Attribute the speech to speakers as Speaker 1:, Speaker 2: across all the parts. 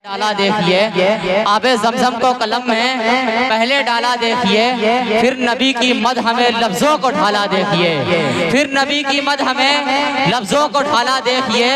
Speaker 1: ڈالا دیکھیے آب زمزم کو قلم میں پہلے ڈالا دیکھیے پھر نبی کی مدح ہمیں لفظوں کو ڈھالا دیکھیے پھر نبی کی مدح ہمیں لفظوں کو ڈھالا دیکھیے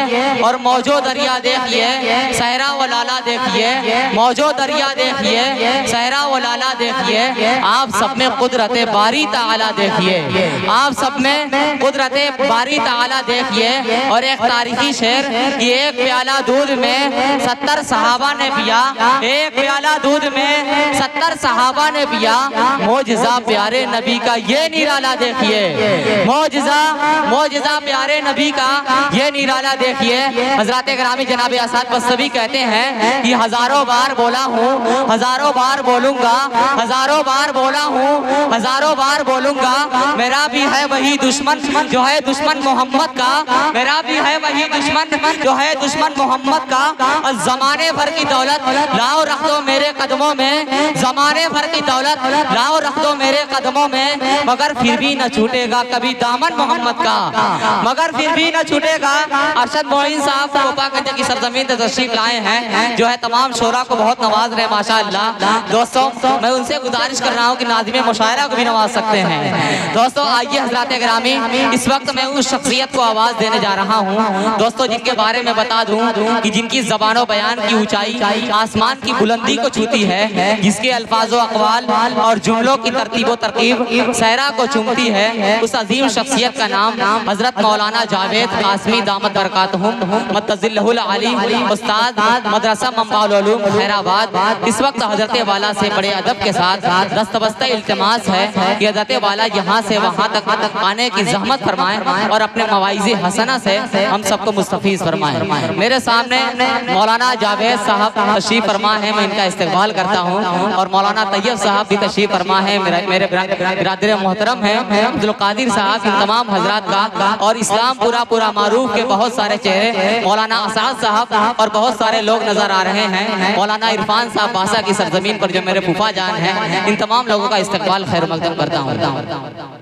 Speaker 1: اور موجو دریا دیکھیے صحرا و لالا دیکھیے موجو دریا دیکھیے صحرا و لالا دیکھیے آپ سب میں قدرت باری تعالی دیکھیے آپ سب میں قدرت باری تعالی دیکھیے اور ایک تاریخی شعر کہ ایک پیالہ دودھ میں 70 صحابہ نے پیا ایک پیالہ دودھ میں 70 صحابہ نے پیا معجزہ پیارے نبی کا یہ نرالا دیکھیے معجزہ پیارے نبی کا یہ نرالا دیکھیے حضرات گرامی جناب اسعد بستوی کہتے ہیں کہ ہزاروں بار بولا ہوں ہزاروں بار بولوں گا ہزاروں بار بولا ہوں ہزاروں بار بولوں گا میرا بھی ہے وہی دشمن جو ہے دشمن محمد کا میرا بھی ہے وہی دشمن جو ہے دشمن محمد کا زمانے بھر کی دولت لاؤ رکھ دو میرے قدموں میں زمانے بھر کی دولت لاؤ رکھ دو میرے قدموں میں مگر پھر بھی نہ چھوٹے گا کبھی دامن محمد کا مگر پھر بھی نہ چھوٹے گا ارشد معین صاحب کوپا گنج کی سرزمین سے تشریف لائے ہیں جو ہے تمام شعراء کو بہت نواز رہے ماشاءاللہ دوستوں میں ان سے گزارش کر رہا ہوں کہ ناظم مشاعرہ کو بھی نواز سکتے ہیں دوستوں آئیے حضرات گرامی اس وقت میں اس شخصیت کو آواز دینے جا رہا ہوں دوستوں جن کے بارے میں بتا دوں کہ جن کی زبان و بیان کی اونچائی آسمان کی بلندی کو چھوتی ہے جس کے الفاظ و اقوال اور جملوں کی ترتیب و ترکیب صحرا کو چومتی ہے اس عظیم شخصیت کا نام حضرت مولانا جاوید قاسمی دامت برکاتہم متظلہ العلی استاد مدرسہ منبع العلوم حیدرآباد اس وقت حضرت والا سے بڑے ادب کے ساتھ دستبستہ التماس ہے کہ حضرت والا یہاں سے وہاں تک آنے کی زحمت فرمائیں اور اپنے مواعظ حسنہ سے ہم سب کو مستفیض فرمائیں میرے سامنے مولانا جاوید صاحب تشریف فرما ہے میں ان کا استقبال کرتا ہوں اور مولانا طیب صاحب بھی تشریف فرما ہے میرے برادر محترم ہیں عبدالقادر صاحب ان تمام حضرات کا اور اسلام پورا معروف کے بہت سارے چہرے مولانا اسعد صاحب اور بہت سارے لوگ نظر آ رہے ہیں مولانا عرفان صاحب باسا کی سرزمین پر جو میرے پھوپھا جان ہیں ان تمام لوگوں کا استقبال خیر مقدم کرتا ہوں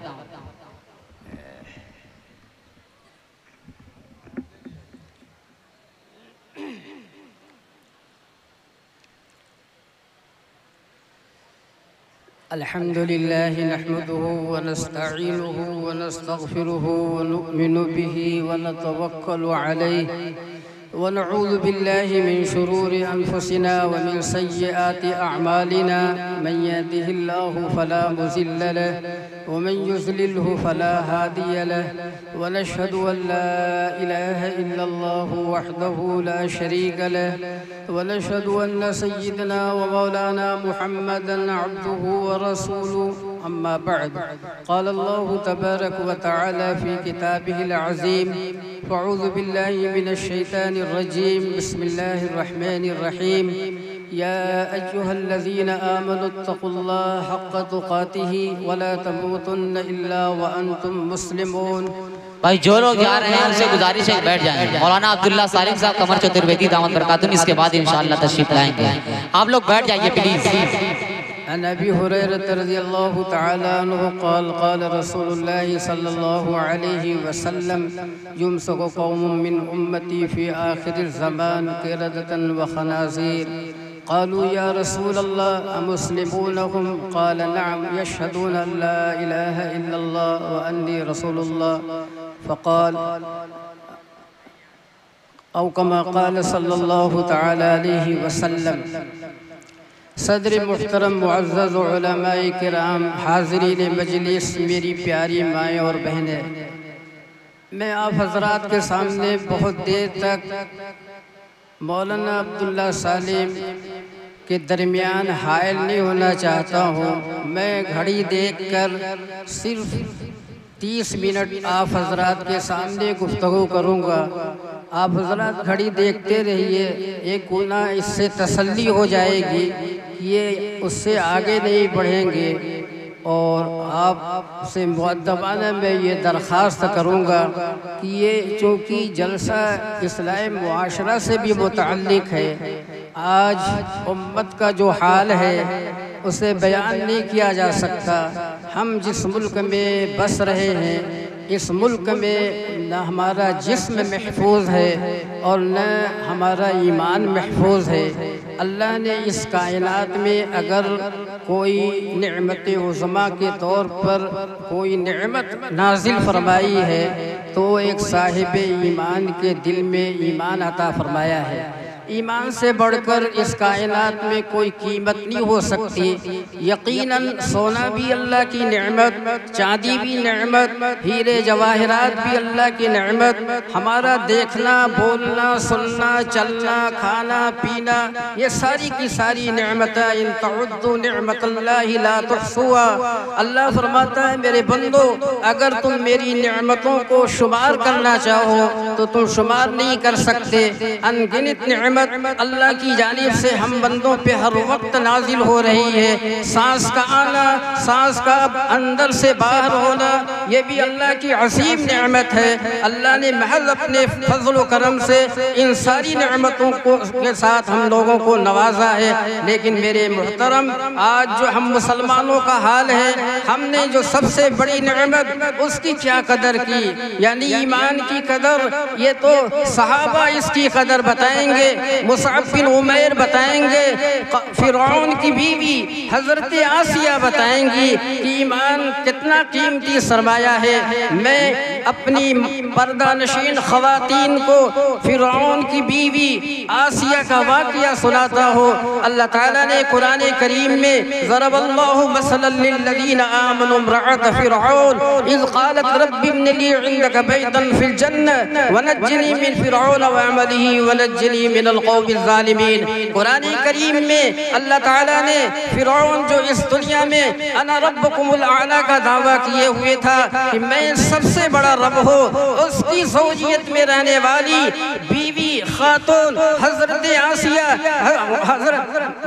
Speaker 2: الحمد لله نحمده ونستعينه ونستغفره ونؤمن به ونتوكل عليه ونعوذ بالله من شرور أنفسنا ومن سيئات أعمالنا من يهده الله فلا مضل له ومن يضلله فلا هادي له ونشهد أن لا إله إلا الله وحده لا شريك له ونشهد أن سيدنا ومولانا محمدا عبده ورسوله أما بعد قال الله تبارك وتعالى في كتابه العظيم فأعوذ بالله من الشيطان الرجيم بسم الله الرحمن الرحيم يا أيها الذين آمنوا اتقوا الله حق تقاته ولا تموتن إلا وأنتم مسلمون
Speaker 1: بھائی جو لوگ جا رہے ہیں ان سے گزارش ہے بيٹھ جائیں مولانا عبداللہ سالم صاحب قمر چترویدی دامت برکاتہم اس کے بعد انشاءاللہ تشریف لائیں گے آپ لوگ بیٹھ جائیے پلیز
Speaker 2: عن أبي هريرة رضي الله تعالى عنه قال قال رسول الله صلى الله عليه وسلم يمسك قوم من أمتي في آخر الزمان قردة وخنازير قالوا يا رسول الله أمسلمونهم قال نعم يشهدون أن لا إله إلا الله وأني رسول الله فقال أو كما قال صلى الله تعالى عليه وسلم صدر محترم معزز علماء کرام حاضرین مجلس میری پیاری مائیں اور بہنیں میں آپ حضرات کے سامنے بہت دیر تک مولانا عبداللہ سالم کے درمیان حائل نہیں ہونا چاہتا ہوں میں گھڑی دیکھ کر صرف 30 منٹ آپ حضرات کے سامنے گفتگو کروں گا آپ حضرات گھڑی دیکھتے رہیے ایک گناہ اس سے تسلی ہو جائے گی یہ اس سے آگے نہیں بڑھیں گے اور آپ سے مؤدبانہ میں یہ درخواست کروں گا کہ یہ چونکہ جلسہ اصلاح معاشرہ سے بھی متعلق ہے آج امت کا جو حال ہے اسے بیان نہیں کیا جا سکتا ہم جس ملک میں بس رہے ہیں اس ملک میں نہ ہمارا جسم محفوظ ہے اور نہ ہمارا ایمان محفوظ ہے۔ اللہ نے اس کائنات میں اگر کوئی نعمت عظمیٰ کے طور پر کوئی نعمت نازل فرمائی ہے تو ایک صاحب ایمان کے دل میں ایمان عطا فرمایا ہے۔ ایمان سے بڑھ کر اس کائنات میں کوئی قیمت نہیں ہو سکتی۔ یقیناً سونا بھی اللہ کی نعمت، چاندی بھی نعمت، ہیرے جواہرات بھی اللہ کی نعمت، ہمارا دیکھنا، بولنا، سننا، چلنا، کھانا، پینا، یہ ساری کی ساری نعمتیں ان تعدوا نعمت اللہ لا تحصوها۔ اللہ فرماتا ہے میرے بندو اگر تم میری نعمتوں کو شمار کرنا چاہو تو تم شمار نہیں کر سکتے۔ ان گنت نعمت اللہ کی جانب سے ہم بندوں پہ ہر وقت نازل ہو رہی ہے۔ سانس کا آنا، سانس کا اندر سے باہر ہونا، یہ بھی اللہ کی عظیم نعمت ہے۔ اللہ نے محض اپنے فضل و کرم سے ان ساری نعمتوں کے ساتھ ہم لوگوں کو نوازا ہے۔ لیکن میرے محترم آج جو ہم مسلمانوں کا حال ہے، ہم نے جو سب سے بڑی نعمت اس کی کیا قدر کی، یعنی ایمان کی قدر، یہ تو صحابہ اس کی قدر بتائیں گے، مصعب بن عمیر بتائیں گے، فرعون کی بیوی حضرت آسیہ بتائیں گی کہ ایمان کتنا قیمتی سرمایہ ہے۔ میں اپنی پردہ نشین خواتین کو فرعون کی بیوی آسیہ کا واقعہ سناتا ہوں۔ اللہ تعالیٰ نے قرآن کریم میں ضرب اللہ مثلا للذین آمنوا امرأۃ فرعون اذ قالت رب ابن لی عندک بیتا فی الجنہ ونجنی من فرعون وعملہ ونجنی من القوم الظالمین۔ قرآن کریم میں اللہ تعالیٰ نے فرعون جو اس دنیا میں انا ربکم الاعلی کا دعویٰ کیے ہوئے تھا کہ میں سب سے بڑا رب ہوں، اس کی زوجیت میں رہنے والی بیوی خاتون حضرت آسیہ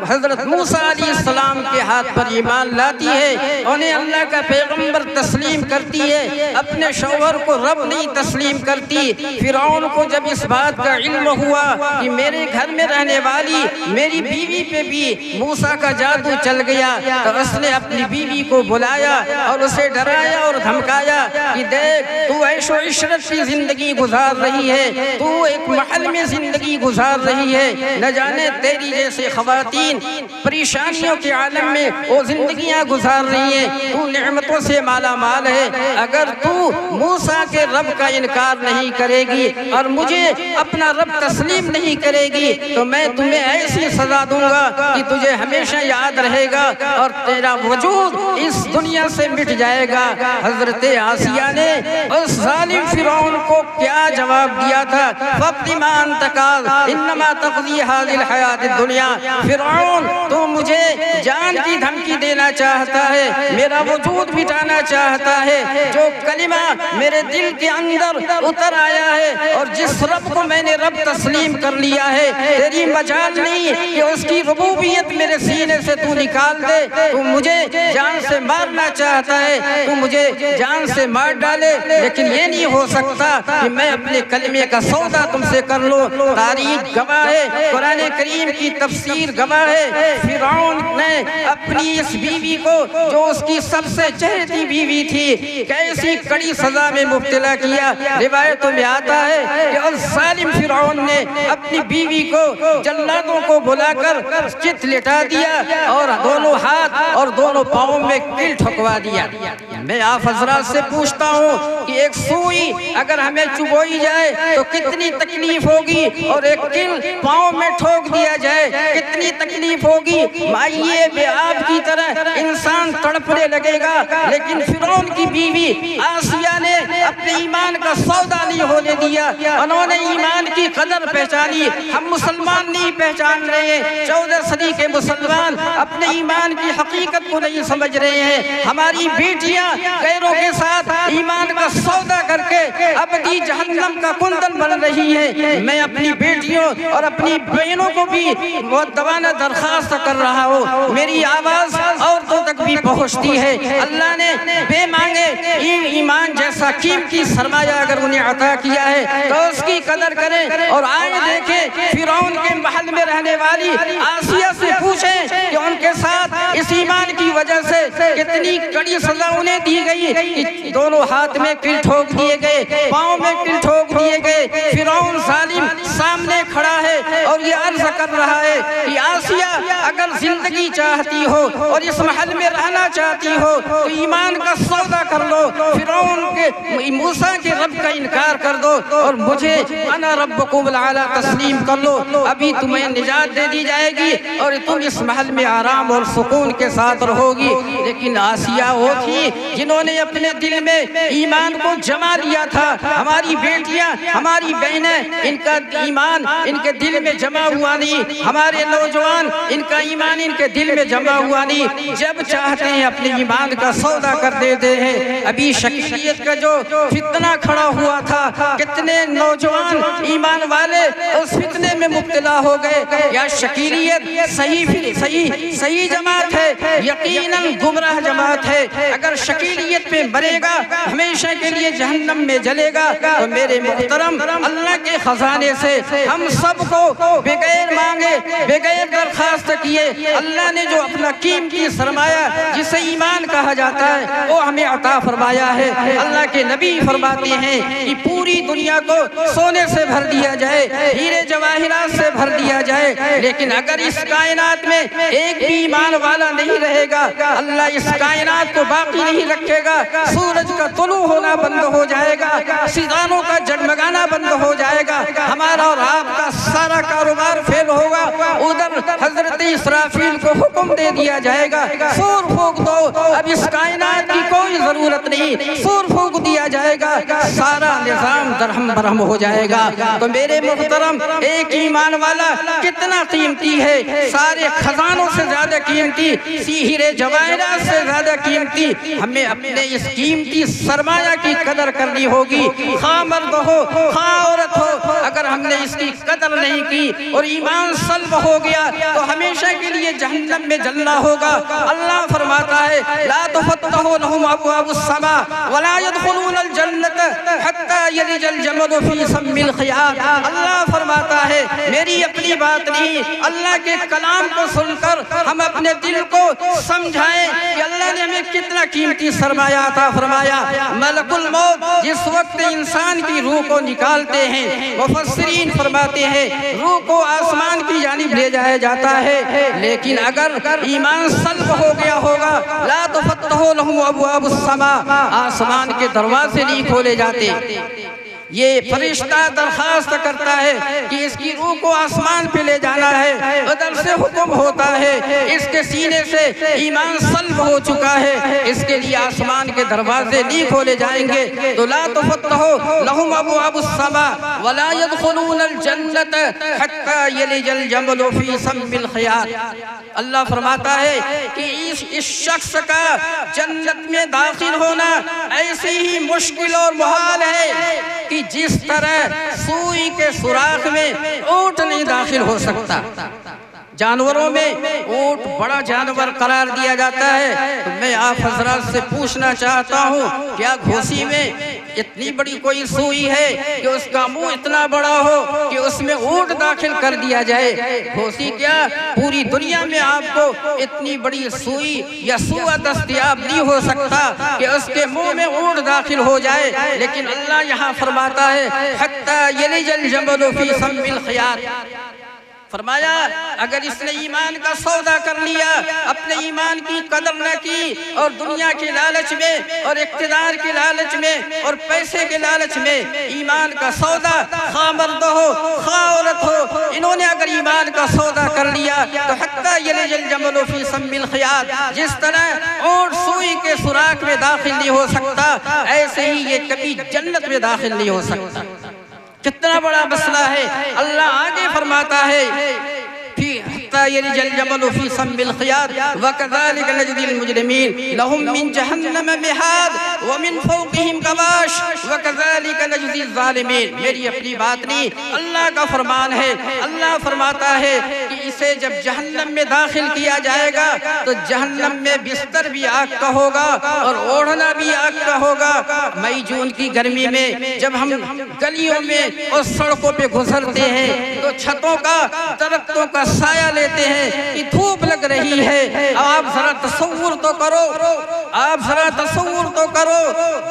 Speaker 2: حضرت موسیٰ علیہ السلام کے ہاتھ پر ایمان لاتی ہے، انہیں اللہ کا پیغمبر تسلیم کرتی ہے، اپنے شوہر کو رب نہیں تسلیم کرتی۔ فرعون کو جب اس بات کا علم ہوا کہ میرے گھر میں رہنے والی میری بیوی پہ بھی موسیٰ کا جادو چل گیا تو اس نے اپنی بیوی کو بلایا اور اسے ڈرایا اور دھمکایا کہ دیکھ تو عیش و عشرت کی زندگی گزار رہی ہے، تو ایک محل میں زندگی گزار رہی ہے، نہ جانے تیری جیسے خواتین پریشانیوں کے عالم میں وہ زندگیاں گزار رہی ہیں، تو نعمتوں سے مالا مال ہے، اگر تو موسیٰ کے رب کا انکار نہیں کرے گی اور مجھے اپنا رب تسلیم نہیں کرے گی تو میں تمہیں ایسی سزا دوں گا کہ تجھے ہمیشہ یاد رہے گا اور تیرا وجود اس دنیا سے مٹ جائے گا۔ حضرت آسیہ نے اس ظالم فرعون کو کیا جواب دیا تھا؟ فَقْدِ مَا أَنْتَ قَاضٍ إِنَّمَا تَقْضِي هَذِهِ الْحَيَاةِ الدُّنْيَا۔ فرعون تو مجھے جان کی دھمکی دینا چاہتا ہے، میرا وجود مٹانا چاہتا ہے، جو کلمہ میرے دل کے اندر اتر آیا ہے اور جس رب کو میں نے رب تسلیم کر لیا ہے، تیری مجال نہیں کہ اس کی ربوبیت میرے سینے سے تو نکال دے۔ تو مجھے جان سے مارنا چاہتا ہے، تو مجھے جان سے مار ڈالے، لیکن یہ نہیں ہو سکتا کہ میں اپنے کلمے کا سودا تم سے کر لوں۔ تاریخ گواہ ہے، قرآن کریم کی تفسیر گواہ ہے، فرعون نے اپنی اس بیوی کو جو اس کی سب سے چہیتی بیوی تھی کیسی کڑی سزا میں مبتلا کیا۔ روایتوں میں آتا ہے کہ اس ظالم فرعون نے اپنی بیوی کو جلادوں کو بلا کر چت لٹا دیا اور دونوں ہاتھ اور دونوں پاؤں میں کل ٹھکوا دیا۔ میں آپ حضرات سے پوچھتا ہوں کہ ایک سوئی اگر ہمیں چبوئی جائے تو کتنی تکلیف ہوگی، اور ایک کل پاؤں میں ٹھوک دیا جائے کتنی تکلیف ہوگی۔ مائیے بے آب کی طرح انسان تڑپنے لگے گا، لیکن فرعون کی بیوی آسیہ نے اپنے ایمان کا سودا نہیں ہونے دیا، انہوں نے ایمان کی قدر پہچانی۔ ہم مسلمان نہیں پہچان رہے ہیں، 14 صدی کے مسلمان اپنے ایمان کی حقیقت کو نہیں سمجھ رہے ہیں۔ ہماری بیٹیاں غیروں کے ساتھ ایمان کا سودا کر کے ابدی جہنم کا کندن بن رہی ہیں۔ میں اپنی بیٹیوں اور اپنی بہنوں کو بھی مؤدبانہ درخواست کر رہا ہوں، میری آواز عورتوں تک بھی پہنچتی ہے۔ اللہ نے بے مانگے ایمان جیسا قیمتی سرمایہ اگر انہیں عطا کیا ہے تو اس کی قدر کریں، اور آئے دیکھیں فرعون کے محل میں رہنے والی آسیہ سے پوچھیں کہ ان کے ساتھ اس ایمان کی وجہ سے کہ اتنی کڑی سزا انہیں دی گئی کہ دونوں ہاتھ میں کل ٹھوک دیے گئے، پاؤں میں کل ٹھوک دیے گئے۔ فرعون ظالم سامنے کھڑا ہے اور یہ عرض کر رہا ہے کہ آسیہ اگر زندگی چاہتی ہو اور اس محل میں رہنا چاہتی ہو تو ایمان کا سودا کر لو، فرعون کے موسیٰ کے رب کا انکار کر دو اور مجھے انا ربکم العالی تسلیم کر لو، ابھی تمہیں نجات دے دی جائے گی اور تم اس محل میں آرام اور سکون کے ساتھ رہو گی۔ لیکن آسیہ وہ تھی جنہوں نے اپنے دل میں ایمان کو جما لیا تھا۔ ہماری بیٹیاں، ہماری بہنیں، ان کا ایمان ان کے دل میں جمع ہوا نہیں، ہمارے نوجوان ان کا ایمان ان کے دل میں جمع ہوا نہیں، جب چاہتے ہیں اپنے ایمان کا سودا کر دیتے ہیں۔ ابھی شکیلیت کا جو فتنہ کھڑا ہوا تھا، کتنے نوجوان ایمان والے اس فتنے میں مبتلا ہو گئے۔ یا شکیلیت صحیح جماعت ہے، یقیناً گمراہ جماعت ہے۔ اگر شکیلیت پہ مرے گا ہمیشہ کے لیے جہنم میں جلے گا۔ تو میرے محترم، اللہ کے خزانے سے ہم سب کو بغیر مانگے، بغیر درخواست کیے اللہ نے جو اپنا قیمتی سرمایہ جسے ایمان کہا جاتا ہے وہ ہمیں عطا فرمایا ہے۔ اللہ کے نبی فرماتے ہیں کہ پوری دنیا کو سونے سے بھر دیا جائے، ہیرے جواہرات سے بھر دیا جائے، لیکن اگر اس کائنات میں ایک بھی ایمان والا نہیں رہے گا اللہ اس کائنات کو باقی نہیں رکھے گا۔ سورج کا طلوع ہونا بند ہو جائے گا، ستاروں کا جگمگانا بند ہو جائے گا، ہمارا اور آپ کا سارا کاروبار فیل ہوگا۔ ادھر حضرت اسرافیل کو حکم دے دیا جائے گا سور پھونک دو، اب اس کائنات کی کوئی ضرورت نہیں، سور پھونک دیا جائے گا، سارا نظام درہم برہم ہو جائے گا۔ تو میرے محترم، ایک ایمان والا کتنا قیمتی ہے، سارے خزانوں سے زیادہ قیمتی، ہیرے جواہرات سے زیادہ قیمتی۔ ہمیں اپنے اس قیمتی سرمایہ کی قدر کرنی ہوگی، خواہ مرد ہو خواہ عورت ہو۔ اگر ہم نے اس کی قدر نہیں کی اور ایمان سلب ہو گیا تو ہمیشہ کے لیے جہنم میں جلنا ہوگا۔ اللہ فرماتا ہے لا تفتح لهم ابواب السماء ولا يدخلون الجنة حتى يلج الجمل في سم الخياط۔ اللہ فرماتا ہے میری اپنی بات نہیں، اللہ کے کلام کو سن کر ہم اپنے دل کو سمجھائیں کہ اللہ نے ہمیں کتنا قیمتی سرمایہ عطا فرمایا۔ ملک الموت جس وقت انسان کی روح کو نکالتے ہیں، مفسرین فرماتے ہیں روح کو آسمان کی جانب لے جایا جاتا ہے، لیکن اگر ایمان سلب ہو گیا ہوگا لا تفتح لهم ابواب السماء، آسمان کے دروازے نہیں کھولے جاتے۔ یہ فرشتہ درخواست کرتا ہے کہ اس کی روح کو آسمان پہ لے جانا ہے، ادھر سے حکم ہوتا ہے اس کے سینے سے ایمان سلب ہو چکا ہے، اس کے لیے آسمان کے دروازے نہیں کھولے جائیں گے۔ تو لا تفتح لهم ابواب السماء ولا يدخلون الجنة حتى يلج الجمل في سم الخياط۔ اللہ فرماتا ہے کہ اس شخص کا جنت میں داخل ہونا ایسی ہی مشکل اور محال ہے کہ جس طرح سوئی کے سوراخ میں اونٹ نہیں داخل ہو سکتا۔ جانوروں میں اونٹ بڑا جانور قرار دیا جاتا ہے، تو میں آپ حضرات سے پوچھنا چاہتا ہوں کیا گھوسی میں اتنی بڑی کوئی سوئی ہے کہ اس کا منہ اتنا بڑا ہو کہ اس میں اونٹ داخل کر دیا جائے؟ گھوسی کیا پوری دنیا میں آپ کو اتنی بڑی سوئی یا سوا دستیاب نہیں ہو سکتا کہ اس کے منہ میں اونٹ داخل ہو جائے، لیکن اللہ یہاں فرماتا ہے حتی یلج الجمل فی سم الخیاط۔ فرمایا اگر اس نے ایمان کا سودا کر لیا، اپنے ایمان کی قدر نہ کی اور دنیا کے لالچ میں اور اقتدار کے لالچ میں اور پیسے کے لالچ میں ایمان کا سودا، خواہ مرد ہو خواہ عورت ہو، انہوں نے اگر ایمان کا سودا کر لیا تو حتی یلج الجمل فی سم الخیاط، جس طرح اونٹ سوئی کے سوراخ میں داخل نہیں ہو سکتا ایسے ہی یہ کبھی جنت میں داخل نہیں ہو سکتا۔ کتنا بڑا مسئلہ ہے۔ اللہ آگے فرماتا ہے حتی یلج الجمل فی سم الخیاط وکذالک نجزی المجرمین لہم من جہنم مہاد ومن فوقہم غواش وکذالک نجزی الظالمین۔ میری اپنی بات نہیں، اللہ کا فرمان ہے۔ اللہ فرماتا ہے کہ اسے جب جہنم میں داخل کیا جائے گا تو جہنم میں بستر بھی آگ کا ہوگا اور اوڑھنا بھی آگ کا ہوگا۔ مئی جون کی گرمی میں جب ہم گلیوں میں اور سڑکوں پہ گزرتے ہیں تو چھتوں کا درختوں کا سایہ لیتے ہیں کہ دھوپ لگ رہی ہے۔ آپ ذرا تصور تو کرو، آپ ذرا تصور تو کرو،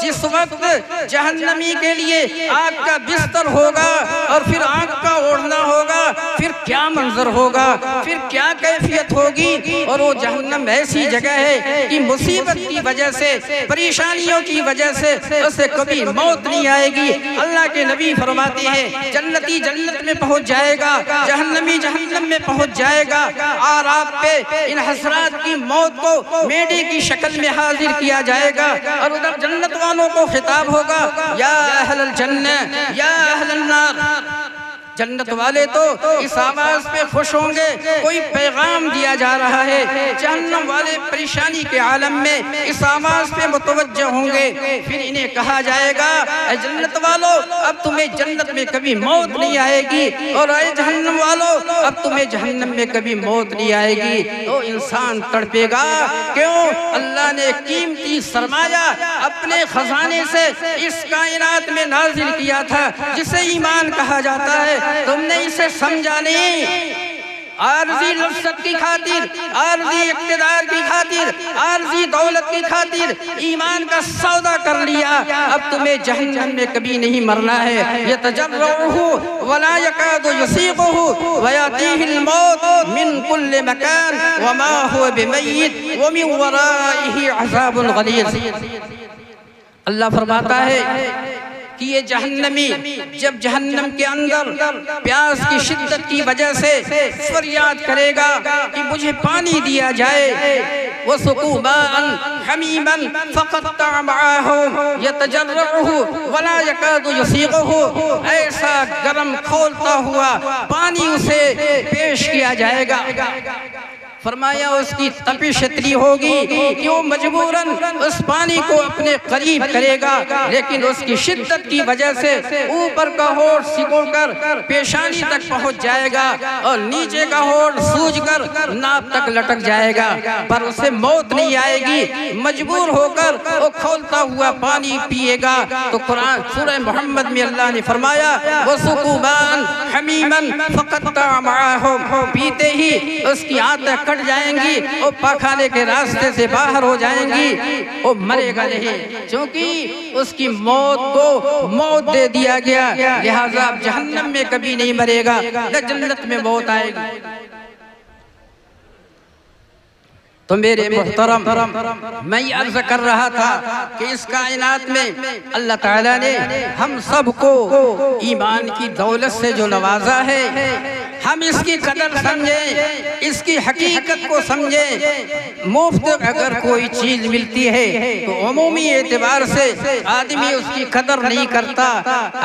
Speaker 2: جس وقت جہنمی کے لیے آگ کا بستر ہوگا اور پھر آگ کا اوڑھنا ہوگا، پھر کیا منظر ہوگا، پھر کیا کیفیت ہوگی۔ اور وہ جہنم ایسی جگہ ہے کہ مصیبت کی وجہ سے، پریشانیوں کی وجہ سے اسے کبھی موت نہیں آئے گی۔ اللہ کے نبی فرماتے ہیں جنتی جنت میں پہنچ جائے گا، جہنمی جہنم میں پہنچ جائے گا، اور آپ پہ ان حسرات کی موت کو میڈے کی شکل میں حاضر کیا جائے گا، اور ادھر جنت والوں کو خطاب ہوگا یا اہل الجنہ یا اہل النار۔ جنت والے تو اس آواز پہ خوش ہوں گے، کوئی پیغام دیا جا رہا ہے۔ جہنم والے پریشانی کے عالم میں اس آواز پہ متوجہ ہوں گے، پھر انہیں کہا جائے گا اے جنت والو اب تمہیں جنت میں کبھی موت نہیں آئے گی، اور اے جہنم والو اب تمہیں جہنم میں کبھی موت نہیں آئے گی۔ تو انسان تڑپے گا، کیوں؟ اللہ نے قیمتی سرمایہ اپنے خزانے سے اس کائنات میں نازل کیا تھا جسے ایمان کہا جاتا ہے، تم نے اسے سمجھا نہیں۔ عارضی لذت کی خاطر، عارضی اقتدار کی خاطر، عارضی دولت کی خاطر ایمان کا سودا کر لیا۔ اب تمہیں جہنم میں کبھی نہیں مرنا ہے۔ یتجرعہ ولا یکاد یسیغہ ویاتیہ الموت من کل مکان وما هو بمیت ومن ورائہ عذاب غلیظ۔ اللہ فرماتا ہے کہ یہ جہنمی جب جہنم کے اندر پیاس کی شدت کی وجہ سے فریاد کرے گا کہ مجھے پانی دیا جائے، وَسُقُوا مَاءً حَمِيمًا فَقَطَّعَ مَعَاهُمْ يَتَجَرَّعُهُ وَلَا يَكَادُ يَسِيغُهُ، ایسا گرم کھولتا ہوا پانی اسے پیش کیا جائے گا۔ فرمایا اس کی تپش اتنی ہوگی کہ وہ مجبوراً اس پانی کو اپنے قریب کرے گا، لیکن اس کی شدت کی وجہ سے اوپر کا ہونٹ سکڑ کر پیشانی تک پہنچ جائے گا اور نیچے کا ہونٹ سوج کر ناپ تک لٹک جائے گا، پر اسے موت نہیں آئے گی۔ مجبور ہو کر وہ کھولتا ہوا پانی پیے گا۔ تو قرآن سورہ محمد میں اللہ نے فرمایا وَسُقُوا مَاءً حَمِيمًا فَقَطَّعَ مَعَاهُمْ، پیتے ہی اس کی آنتیں کٹ جائیں گی، وہ پاخانے کے راستے سے باہر ہو جائیں گی، وہ مرے گا نہیں، چونکہ اس کی موت کو موت دے دیا گیا، لہذا جہنم میں کبھی نہیں مرے گا، نہ جنت میں موت آئے گی۔ تو میرے محترم، میں یہ عرض کر رہا تھا کہ اس کائنات میں اللہ تعالیٰ نے ہم سب کو ایمان کی دولت سے جو نوازا ہے، ہم اس کی قدر سمجھیں، اس کی حقیقت کو سمجھیں۔ مفت اگر کوئی چیز ملتی ہے تو عمومی اعتبار سے آدمی اس کی قدر نہیں کرتا،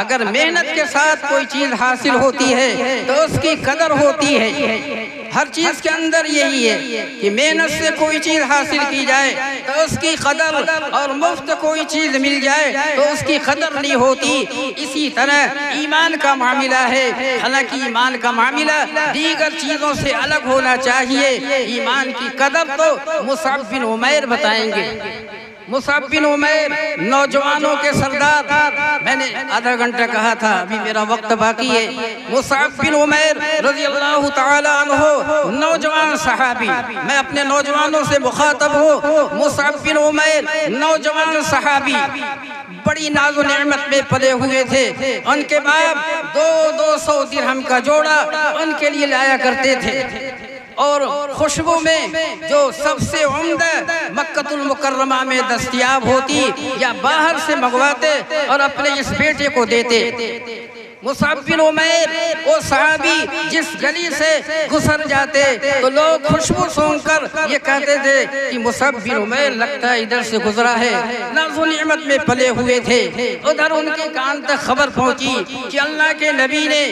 Speaker 2: اگر محنت کے ساتھ کوئی چیز حاصل ہوتی ہے تو اس کی قدر ہوتی ہے۔ ہر چیز کے اندر یہی ہے کہ محنت سے کوئی چیز حاصل کی جائے تو اس کی قدر، اور مفت کوئی چیز مل جائے تو اس کی قدر نہیں ہوتی۔ اسی طرح ایمان کا معاملہ ہے، حالانکہ ایمان کا معاملہ دیگر چیزوں سے الگ ہونا چاہیے۔ ایمان کی قدر تو مصعب بن عمیر بتائیں گے۔ مصعب بن عمیر نوجوانوں کے سردار، میں نے آدھا گھنٹہ کہا تھا، ابھی میرا وقت باقی ہے۔ مصعب بن عمیر رضی اللہ تعالی عنہ نوجوان صحابی، میں اپنے نوجوانوں سے مخاطب ہوں۔ مصعب بن عمیر نوجوان صحابی، بڑی ناز و نعمت میں پلے ہوئے تھے۔ ان کے باپ 200 درہم کا جوڑا ان کے لیے لایا کرتے تھے، اور خوشبو میں جو سب سے عمدہ مکہ المکرمہ میں دستیاب ہوتی یا باہر سے منگواتے اور اپنے اس بیٹے کو دیتے۔ مصعب بن عمیر وہ صحابی جس گلی سے گزر جاتے تو لوگ خوشبو سونگ کر یہ کہتے تھے کہ مصعب بن عمیر لگتا ہے ادھر سے گزرا ہے۔ ناز و نعمت میں پلے ہوئے تھے، ادھر ان کے کان تک خبر پہنچی کہ اللہ کے نبی نے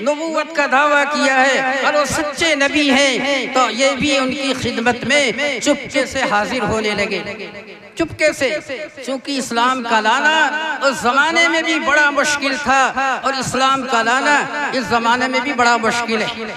Speaker 2: نبوت کا دعویٰ کیا ہے اور وہ سچے نبی ہیں، تو یہ بھی ان کی خدمت میں چپکے سے حاضر ہونے لگے، چپکے سے، چونکہ اسلام کا لانا اس زمانے میں بھی بڑا مشکل تھا، اور اسلام کا لانا اس زمانے میں بھی بڑا مشکل ہے۔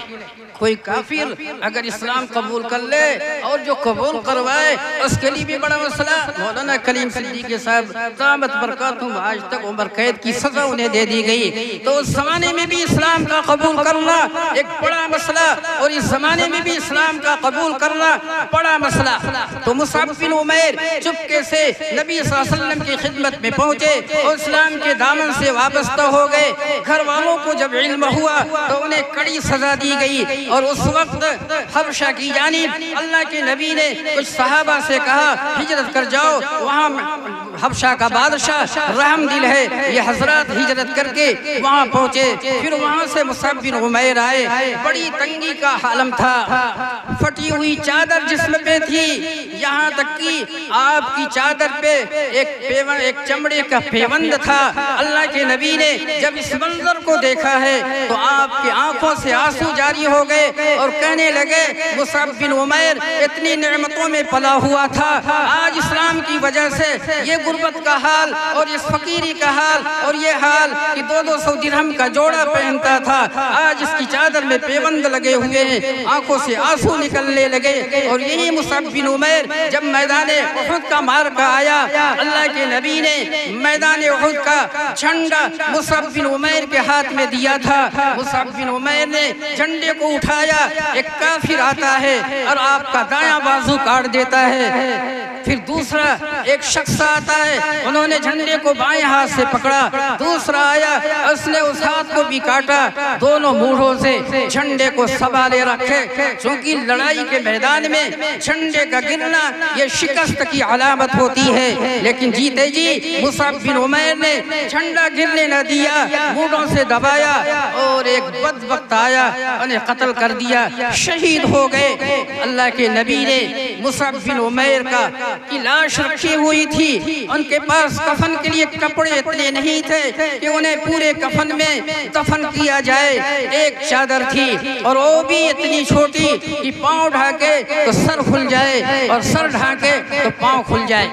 Speaker 2: کوئی کافر اگر اسلام قبول کر لے اور جو قبول کروائے اس کے لیے بھی بڑا مسئلہ۔ مولانا کلیم صدیقی صاحب دامت برکاتہم آج تک عمر قید کی سزا انہیں دے دی گئی، تو اس زمانے میں بھی اسلام کا قبول کرنا ایک بڑا مسئلہ، اور اس زمانے میں بھی اسلام کا قبول کرنا بڑا مسئلہ۔ تو مصعب بن عمیر چپکے سے نبی صلی اللہ علیہ وسلم کی خدمت میں پہنچے اور اسلام کے دامن سے وابستہ ہو گئے۔ گھر والوں کو جب علم ہوا تو انہیں کڑی سزا دی گئی، اور اس وقت حبشہ کی جانب اللہ کے نبی نے کچھ صحابہ سے کہا ہجرت کر جاؤ، وہاں حبشہ کا بادشاہ رحم دل ہے، یہ حضرات ہجرت کر کے وہاں پہنچے۔ پھر وہاں سے مصعب بن عمیر آئے، بڑی تنگی کا عالم تھا، پھٹی ہوئی چادر جسم پہ تھی، یہاں تک کہ آپ کی چادر پہ ایک چمڑے کا پیوند تھا۔ اللہ کے نبی نے جب اس منظر کو دیکھا ہے تو آپ کی آنکھوں سے آنسو جاری ہو گئے اور کہنے لگے مصعب بن عمیر اتنی نعمتوں میں پلا ہوا تھا، آج اسلام کی وجہ سے یہ غربت کا حال اور اس فقیری کا حال اور یہ حال کہ 200 درہم کا جوڑا پہنتا تھا، آج اس کی چادر میں پیوند لگے ہوئے ہیں، آنکھوں سے آنسو نکلنے لگے۔ اور یہی مصعب بن عمیر جب میدان احد کا معرکہ آیا، اللہ کے نبی نے میدان احد کا جھنڈا مصعب بن عمیر کے ہاتھ میں دیا تھا۔ مصعب بن عمیر نے جھنڈے کو اٹھایا، ایک کافر آتا ہے اور آپ کا دایاں بازو کاٹ دیتا ہے، پھر دوسرا ایک شخص آتا ہے، انہوں نے جھنڈے کو بائیں ہاتھ سے پکڑا، دوسرا آیا اس نے اس ہاتھ کو بھی کاٹا، دونوں موڑوں سے جھنڈے کو سنبھالے رکھے، چونکہ لڑائی کے میدان میں جھنڈے کا گرنا یہ شکست کی علامت ہوتی ہے، لیکن جیتے جی مصعب بن عمیر نے جھنڈا گرنے نہ دیا، موڑوں سے دبایا اور ایک بدبخت آیا، انہیں قتل کر دیا، شہید ہو گئے۔ اللہ کے نبی نے مصعب بن عمیر کی لاش رکھی ہوئی تھی، ان کے پاس کفن کے لیے کپڑے اتنے نہیں تھے کہ انہیں پورے کفن میں دفن کیا جائے، ایک چادر تھی اور وہ بھی اتنی چھوٹی کہ پاؤں ڈھانکے تو سر کھل جائے اور سر ڈھانکے تو پاؤں کھل جائے۔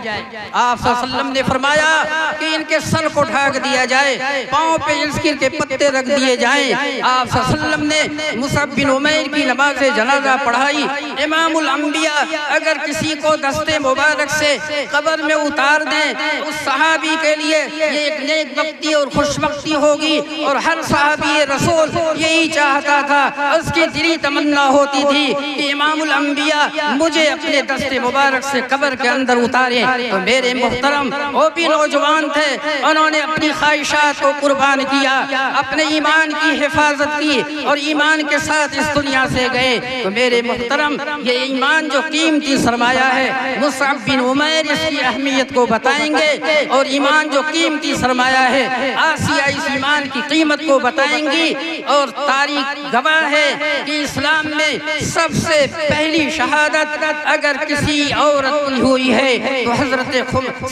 Speaker 2: آپ صلی اللہ علیہ وسلم نے فرمایا کہ ان کے سر کو ڈھانک دیا جائے، پاؤں پہ عسکر کے پتے رکھ دیے جائیں۔ آپ صلی اللہ علیہ وسلم نے مصعب بن عمیر کی نماز جنازہ پڑھائی۔ امام الانبیاء اگر کسی کو دستے مبارک سے قبر میں اتار دیں، اس صحابی کے لیے یہ ایک نیک بختی اور خوش بختی ہوگی، اور ہر صحابی رسول یہی چاہتا تھا، اس کی دلی تمنا ہوتی تھی کہ امام الانبیاء مجھے اپنے دستے مبارک سے قبر کے اندر اتاریں۔ تو میرے محترم وہ بھی نوجوان تھے، انہوں نے اپنی خواہشات کو قربان کیا، اپنے ایمان کی حفاظت کی اور ایمان کے ساتھ اس دنیا سے گئے۔ تو میرے محترم یہ ایمان جو قیمتی سرمایہ ہے، مصعب بن عمیر اس کی اہمیت کو بتائیں گے، اور ایمان جو قیمتی سرمایہ ہے، آسیہ اس ایمان کی قیمت کو بتائیں گی، اور تاریخ گواہ ہے کہ اسلام میں سب سے پہلی شہادت اگر کسی عورت کی ہوئی ہے تو حضرت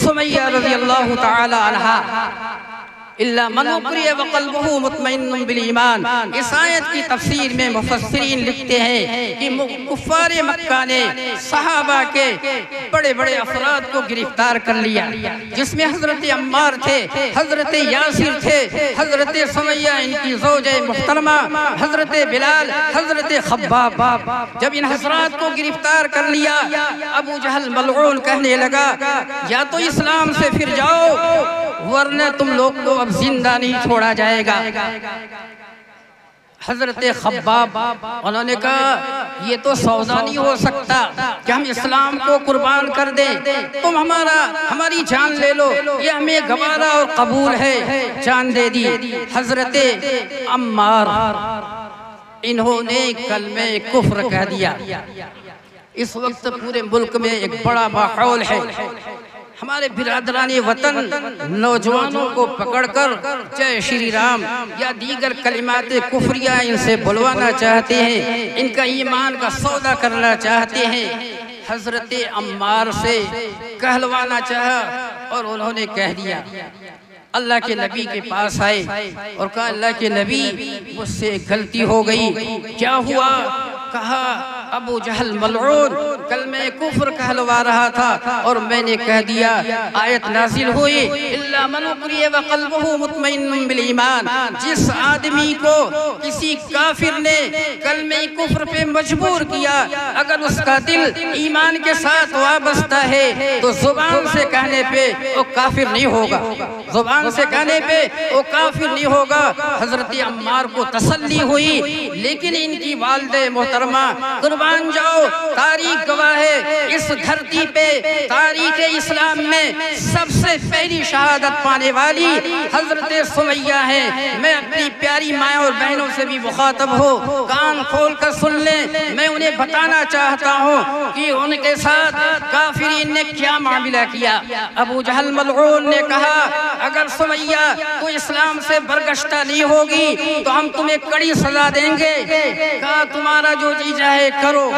Speaker 2: سمیہ رضی اللہ تعالی عنہ، إِلَّا مَنْ أُكْرِهَ وَقَلْبُهُ مُطْمَئِنٌ بِالْإِيمَانِ۔ اس آیت کی تفسیر میں مفسرین لکھتے ہیں کہ کفار مکہ نے صحابہ کے بڑے بڑے افراد کو گرفتار کر لیا، جس میں حضرت عمار تھے، حضرت یاسر تھے، حضرت سمیہ ان کی زوجہ محترمہ، حضرت بلال، حضرت خباب۔ جب ان حضرات کو گرفتار کر لیا، ابو جہل ملعون کہنے لگا یا تو اسلام سے پھر جاؤ ورنہ تم لوگ کو اب زندہ نہیں چھوڑا جائے گا۔ حضرت خباب انہوں نے کہا یہ تو سودا نہیں ہو سکتا کہ ہم اسلام کو قربان کر دیں، تم ہماری جان لے لو، یہ ہمیں گوارا اور قبول ہے، جان دے دی۔ حضرت عمار انہوں نے کلمہ کفر کہہ دیا۔ اس وقت پورے ملک میں ایک بڑا ماحول ہے، ہمارے برادران وطن نوجوانوں کو پکڑ کر جے شری رام یا دیگر کلمات کفریہ ان سے بلوانا چاہتے ہیں، ان کا ایمان کا سودا کرنا چاہتے ہیں۔ حضرت عمار سے کہلوانا چاہا اور انہوں نے کہہ دیا۔ اللہ کے نبی کے پاس آئے اور کہا اللہ کے نبی مجھ سے غلطی ہو گئی، کیا ہوا؟ کہا ابو جہل ملعون کلمہ کفر کہلوا رہا تھا اور میں نے کہہ دیا، آیت نازل ہوئی الا من اکرہ وقلبہ مطمئن بالایمان، جس آدمی کو کسی کافر نے کلمہ کفر پہ مجبور کیا، اگر اس کا دل ایمان کے ساتھ وابستہ ہے تو زبان سے کہنے پہ وہ کافر نہیں ہوگا، زبان سے کہنے پہ وہ کافر نہیں ہوگا۔ حضرت عمار کو تسلی ہوئی، لیکن ان کی والدہ محترمہ قربان جاؤ، تاریخ گواہ ہے اس دھرتی پہ تاریخ اسلام میں سب سے پہلی شہادت پانے والی حضرت سمیہ ہے۔ میں اپنی پیاری مائیں اور بہنوں سے بھی مخاطب ہوں، کان کھول کر سن لیں، میں انہیں بتانا چاہتا ہوں کہ ان کے ساتھ کافرین نے کیا معاملہ کیا۔ ابو جہل ملعون نے کہا اگر سمیہ تو اسلام سے برگشتہ نہیں ہوگی تو ہم تمہیں کڑی سزا دیں گے، کہا تمہارا جو جی چاہے کرو۔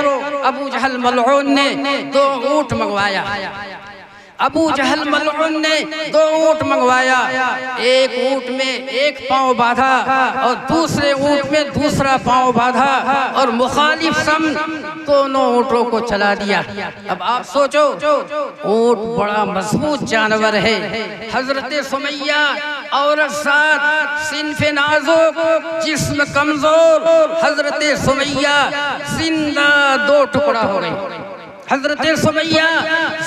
Speaker 2: ابو جہل ملعون نے 2 اونٹ منگوایا، ابو جہل ملعون نے 2 اونٹ منگوایا، ایک اونٹ میں ایک پاؤں باندھا اور دوسرے اونٹ میں دوسرا پاؤں باندھا اور مخالف سمت دونوں اونٹوں کو چلا دیا۔ اب آپ سوچو، اونٹ بڑا مضبوط جانور ہے، حضرت سمیہ عورت ذات، صنف نازک، جسم کمزور، حضرت سمیہ زندہ 2 ٹکڑا ہو گئی، حضرت سمیہ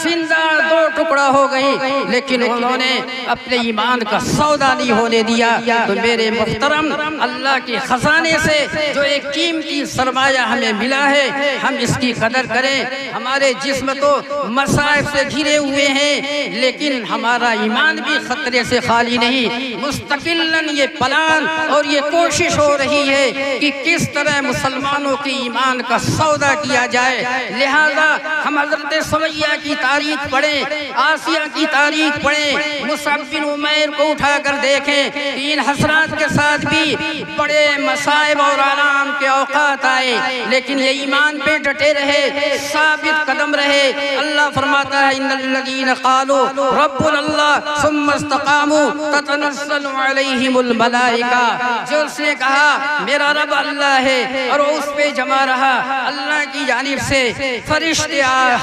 Speaker 2: زندہ 2 ٹکڑا ہو گئی، لیکن انہوں نے اپنے ایمان کا سودا نہیں ہونے دیا۔ تو میرے محترم، اللہ کے خزانے سے جو ایک قیمتی سرمایہ ہمیں ملا ہے، ہم اس کی قدر کریں۔ ہمارے جسم تو مصائب سے گھرے ہوئے ہیں، لیکن ہمارا ایمان بھی خطرے سے خالی نہیں۔ مستقلاً یہ پلان اور یہ کوشش ہو رہی ہے کہ کس طرح مسلمانوں کے ایمان کا سودا کیا جائے۔ لہذا ہم حضرت سمیہ کی تاریخ پڑھیں، آسیہ کی تاریخ پڑھیں، مصعب بن عمیر کو اٹھا کر دیکھیں کہ ان حسرات کے ساتھ بھی بڑے مصائب اور آلام کے اوقات آئے، لیکن یہ ایمان پہ ڈٹے رہے، ثابت قدم رہے۔ اللہ فرماتا ہے ان الذین قالوا ربنا اللہ ثم استقاموا تتنزل علیہم الملائکہ، جو اس نے کہا میرا رب اللہ ہے اور اس پہ جمع رہا، اللہ کی جانب سے فرشتے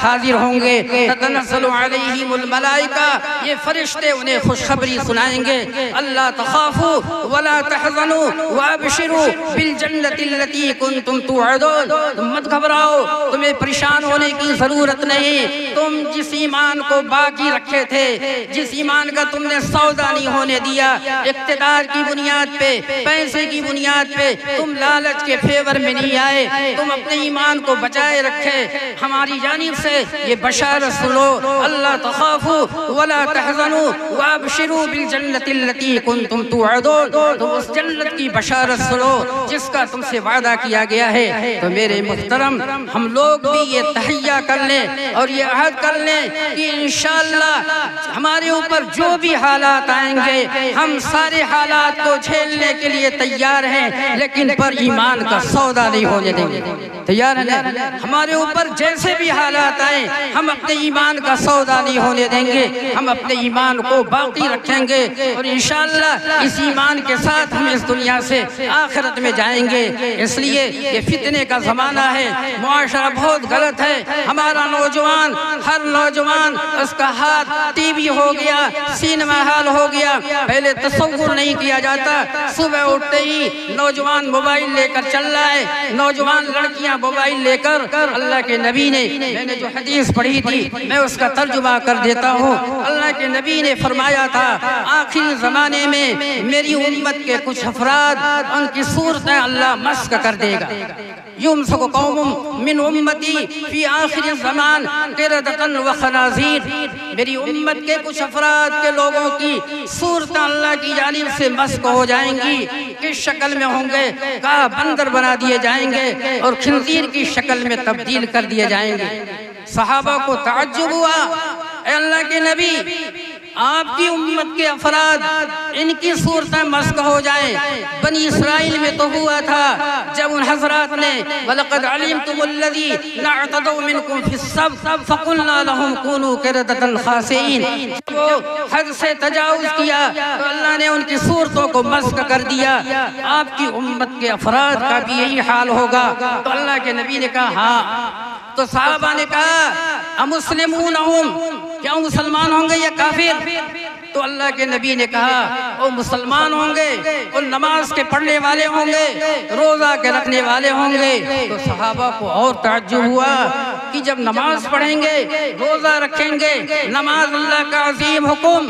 Speaker 2: حاضر ہوں گے، تتنزل علیہم الملائکہ، یہ فرشتے انہیں خوشخبری سنائیں گے، اللہ تخافوا ولا تحزنوا وابشروا بالجنۃ التي کنتم توعدون، تم مت گھبراؤ، تمہیں پریشان ہونے کی ضرورت نہیں، تم جس ایمان کو باقی رکھے تھے، جس ایمان کا تم نے سودا نہیں ہونے دیا، اقتدار کی بنیاد پہ، پیسے کی بنیاد پہ، تم لالچ کے فیور میں نہیں آئے، تم اپنے ایمان کو بچائے رکھے، ہماری جانب سے یہ بشارت سنو، اللہ تخافوا ولا تحزنوا وابشروا بالجنۃ التي کنتم توعدون، تم اس جنت کی بشارت سنو جس کا تم سے وعدہ کیا گیا ہے۔ تو میرے محترم، ہم لوگ بھی یہ تحیہ کر لیں اور یہ عہد کر لیں کہ انشاءاللہ ہمارے اوپر جو بھی حالات آئیں گے، ہم سارے حالات کو جھیلنے کے لیے تیار ہیں، لیکن پر ایمان کا سودا نہیں ہونے دیں گے۔ تیار ہیں؟ ہمارے اوپر جیسے بھی حالات آئیں، ہم اپنے ایمان کا سودا نہیں ہونے دیں گے، ہم اپنے ایمان کو باقی رکھیں گے، اور انشاءاللہ اس ایمان کے ساتھ ہم اس دنیا سے آخرت میں جائیں گے۔ اس لیے یہ فتنے کا زمانہ ہے، معاشرہ بہت غلط ہے، ہمارا نوجوان، ہر نوجوان اس کا ہاتھ ٹی وی ہو گیا، سینما ہال ہو گیا۔ پہلے تصور نہیں کیا جاتا، صبح اٹھتے ہی نوجوان موبائل لے کر چل رہا ہے، نوجوان لڑکیاں موبائل لے کر۔ اللہ کے نبی نے، میں نے جو حدیث پڑھی تھی میں اس کا ترجمہ کر دیتا ہوں، اللہ کے نبی نے فرمایا تھا آخری زمانے میں میری امت کے کچھ افراد، ان کی صورتیں اللہ مسخ کر دے گا۔ یمسک قوم من امتی فی آخر الزمان قردۃ وخنازیر، میری امت کے کچھ افراد کے لوگوں کی صورتیں اللہ کی جانب سے مسخ ہو جائیں گی۔ کس شکل میں ہوں گے؟ کہا بندر بنا دیے جائیں گے اور خنزیر کی شکل میں تبدیل کر دیے جائیں گے۔ صحابہ کو تعجب ہوا، اے اللہ کے نبی آپ کی امت کے افراد ان کی صورتیں مسخ ہو جائیں۔ بنی اسرائیل میں تو ہوا تھا جب ان حضرات نے وَلَقَدْ عَلِمْتُمُ الَّذِينَ اعْتَدَوْا مِنْكُمْ فِي السَّبْتِ فَقُلْنَا لَهُمْ كُونُوا قِرَدَةً خَاسِئِينَ، جب وہ حد سے تجاوز کیا تو اللہ نے ان کی صورتوں کو مسخ کر دیا۔ آپ کی امت کے افراد کا بھی یہی حال ہوگا۔ تو اللہ کے نبی نے کہا ہاں، تو صحابہ نے کہا امسلمون ہم، کیا مسلمان ہوں گے یا کافر؟ تو اللہ کے نبی نے کہا وہ مسلمان ہوں گے، وہ نماز کے پڑھنے والے ہوں گے، روزہ کے رکھنے والے ہوں گے۔ تو صحابہ کو اور تعجب ہوا کہ جب نماز پڑھیں گے، روزہ رکھیں گے، نماز اللہ کا عظیم حکم،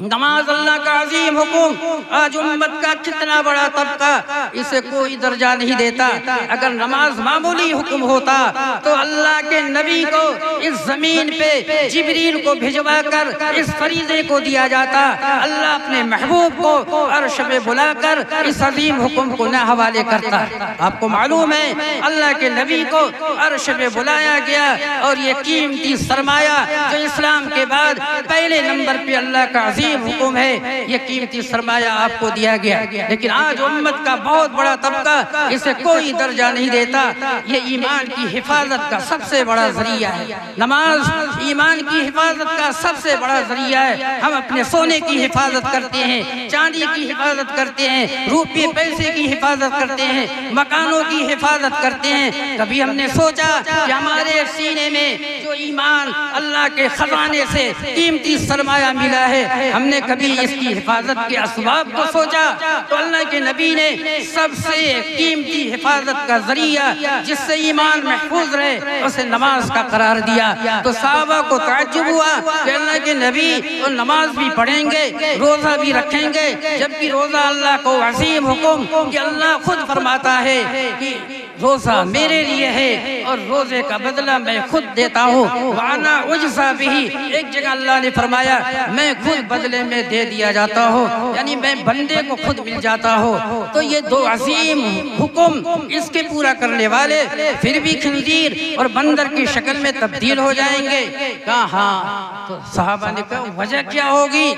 Speaker 2: نماز اللہ کا عظیم حکم، آج امت کا کتنا بڑا طبقہ اسے کوئی درجہ نہیں دیتا۔ اگر نماز معمولی حکم ہوتا تو اللہ کے نبی کو اس زمین پہ جبریل کو بھجوا کر اس فریضے کو دیا جاتا۔ اللہ اپنے محبوب کو عرش پہ بلا کر اس عظیم حکم کو نہ حوالے کرتا۔ آپ کو معلوم ہے اللہ کے نبی کو عرش پہ بلایا گیا، اور یہ قیمتی سرمایہ جو اسلام کے بعد پہلے نمبر پہ اللہ کا عظیم حکم ہے، یہ قیمتی سرمایہ آپ کو دیا گیا۔ لیکن آج امت کا بہت بڑا طبقہ اسے کوئی درجہ نہیں دیتا۔ یہ ایمان کی حفاظت کا سب سے بڑا ذریعہ ہے۔ نماز ایمان کی حفاظت کا سب سے بڑا ذریعہ ہے۔ ہم اپنے سونے کی حفاظت کرتے ہیں، چاندی کی حفاظت کرتے ہیں، روپے پیسے کی حفاظت کرتے ہیں، مکانوں کی حفاظت کرتے ہیں۔ کبھی ہم نے سوچا کہ ہمارے سینے میں جو ایمان اللہ کے خزانے سے قیمتی سرمایہ ملا ہے، ہم نے کبھی اس کی حفاظت کے اسباب کو سوچا؟ تو اللہ کے نبی نے سب سے قیمتی حفاظت کا ذریعہ جس سے ایمان محفوظ رہے اسے نماز کا قرار دیا۔ تو صحابہ کو تعجب ہوا کہ اللہ کے نبی وہ نماز بھی پڑھیں گے، روزہ بھی رکھیں گے، جبکہ روزہ اللہ کو عظیم حکم کہ اللہ خود فرماتا ہے کہ روزہ میرے لیے ہے اور روزے کا بدلہ میں خود دیتا ہوں۔ وَأَنَا أُجْزَى بِهِ، ایک جگہ اللہ نے فرمایا میں خود بدلے میں دے دیا جاتا ہوں، یعنی میں بندے کو خود مل جاتا ہوں۔ تو یہ دو عظیم حکم اس کے پورا کرنے والے پھر بھی خنزیر اور بندر کی شکل میں تبدیل ہو جائیں گے؟ کہا ہاں۔ تو صحابہ نے کہا وجہ کیا ہوگی؟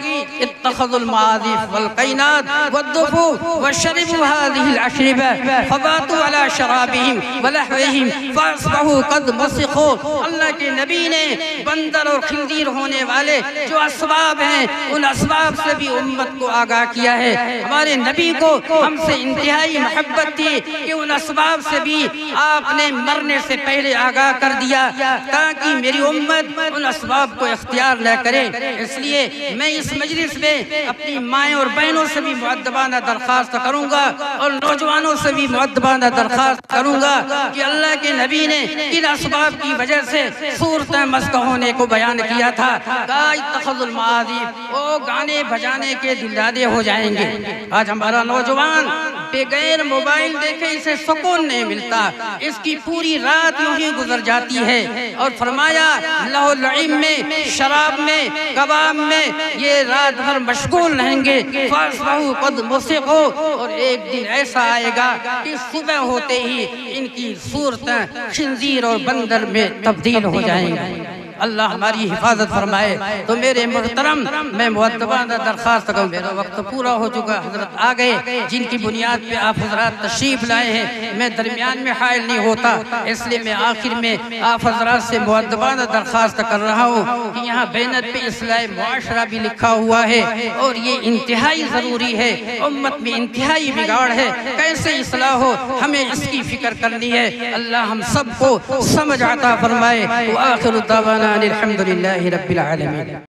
Speaker 2: اتخذوا المعازف والقینات والدفو وشربوا هذه الاشربة فباتوا على شرابهم ولهوهم فاصبحوا قد مسخوا۔ اللہ کے نبی نے بندر اور خنزیر ہونے والے جو اسباب ہیں ان اسباب سے بھی امت کو آگاہ کیا ہے۔ ہمارے نبی کو ہم سے انتہائی محبت تھی کہ ان اسباب سے بھی آپ نے مرنے سے پہلے آگاہ کر دیا تاکہ میری امت ان اسباب کو اختیار نہ کرے۔ اس لیے میں اس مجلس میں اپنی مائیں اور بہنوں سے بھی مؤدبانہ درخواست کروں گا اور نوجوانوں سے بھی مؤدبانہ درخواست کروں گا کہ اللہ کے نبی نے ان اسباب کی وجہ سے صورتیں مسخ ہونے کو بیان کیا تھا۔ اتخذوا المعازف، وہ گانے بجانے کے دلدادے ہو جائیں گے۔ آج ہمارا نوجوان بغیر موبائل دیکھے اسے سکون نہیں ملتا، اس کی پوری رات یوں ہی گزر جاتی ہے۔ اور فرمایا لہو العیم میں، شراب میں، کباب میں یہ رات بھر مشغول رہیں گے۔ فاصبحوا قد مسخوا، اور ایک دن ایسا آئے گا کہ صبح ہوتے ہی ان کی صورتیں خنزیر اور بندر میں تبدیل ہو جائیں گی۔ اللہ ہماری حفاظت فرمائے۔ تو میرے محترم میں مؤدبانہ درخواست کروں، میرا وقت پورا ہو چکا، حضرت آ گئے جن کی بنیاد پہ آپ حضرات تشریف لائے ہیں، میں درمیان میں حائل نہیں ہوتا، اس لیے میں آخر میں آپ حضرات سے مؤدبانہ درخواست کر رہا ہوں کہ یہاں بینر پہ اصلاح معاشرہ بھی لکھا ہوا ہے اور یہ انتہائی ضروری ہے۔ امت میں انتہائی بگاڑ ہے، کیسے اصلاح ہو ہمیں اس کی فکر کرنی ہے۔ اللہ ہم سب کو سمجھ عطا فرمائے۔ وآخر دعوانا الحمدللہ رب العالمین۔